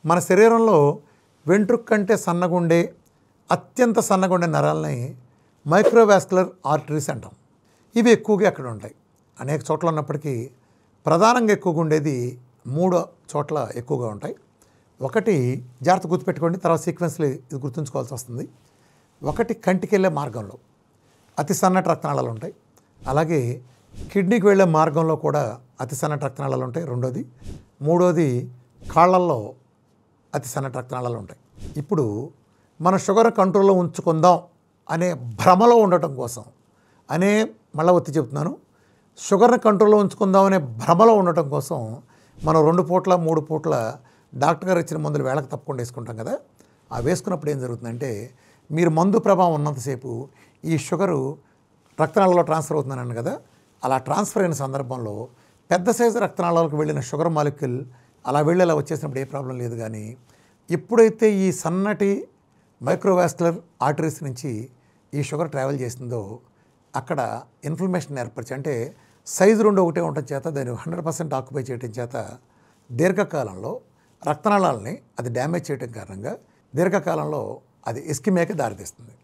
మన శరీరంలో వెంట్రుక కంటే సన్నగుండే అత్యంత సన్నగుండే నరాలని మైక్రోవాస్కులర్ ఆర్టరీస్ అంటాం. ఇవి ఎక్కువగా అక్కడ ఉంటాయి. అనేక చోట్ల ఉన్నప్పటికీ ప్రధానంగా ఎక్కువగా ఉండేది 3 చోట్ల ఎక్కువగా ఉంటాయి. ఒకటి జాగ్రత్త గుర్తుపెట్టుకోండి, తర్వాత సీక్వెన్స్లో ఇది గుర్తుంచుకోవాల్సి వస్తుంది. ఒకటి కంటికి వెళ్ళే మార్గంలో అతి సన్నటి రక్తనాళాలు ఉంటాయి. అలాగే కిడ్నీకి వెళ్ళే మార్గంలో కూడా అతి సన్నటి రక్తనాళాలు ఉంటాయి. రెండోది. మూడోది కాళ్ళల్లో అతి సన్నటి రక్తనాళాలు ఉంటాయి. ఇప్పుడు మన షుగర్ కంట్రోల్లో ఉంచుకుందాం అనే భ్రమలో ఉండటం కోసం మళ్ళీ ఒత్తి చెప్తున్నాను, షుగర్ని కంట్రోల్లో ఉంచుకుందాం అనే భ్రమలో ఉండటం కోసం మనం 2 పూట్ల 3 పూట్ల డాక్టర్ గారు ఇచ్చిన మందులు వేళకు తప్పకుండా వేసుకుంటాం కదా. ఆ వేసుకున్నప్పుడు ఏం జరుగుతుందంటే, మీరు మందు ప్రభావం ఉన్నంతసేపు ఈ షుగరు రక్తనాళాల్లో ట్రాన్స్ఫర్ అవుతుందన్నాను కదా, అలా ట్రాన్స్ఫర్ అయిన సందర్భంలో పెద్ద సైజు రక్తనాళాలకు వెళ్ళిన షుగర్ మాలిక్యూల్ అలా వెళ్ళేలా వచ్చేసినప్పుడు ఏ ప్రాబ్లం లేదు. కానీ ఎప్పుడైతే ఈ సన్నటి మైక్రోవాస్కులర్ ఆర్టరీస్ నుంచి ఈ షుగర్ ట్రావెల్ చేస్తుందో అక్కడ ఇన్ఫ్లమేషన్ ఏర్పరిచి, అంటే సైజు 2 ఒకటే ఉండటం చేత దాన్ని 100% ఆక్యుపై చేయడం చేత దీర్ఘకాలంలో రక్తనాళాలని అది డ్యామేజ్ చేయడం కారణంగా దీర్ఘకాలంలో అది ఇస్కిమియాకి దారితీస్తుంది.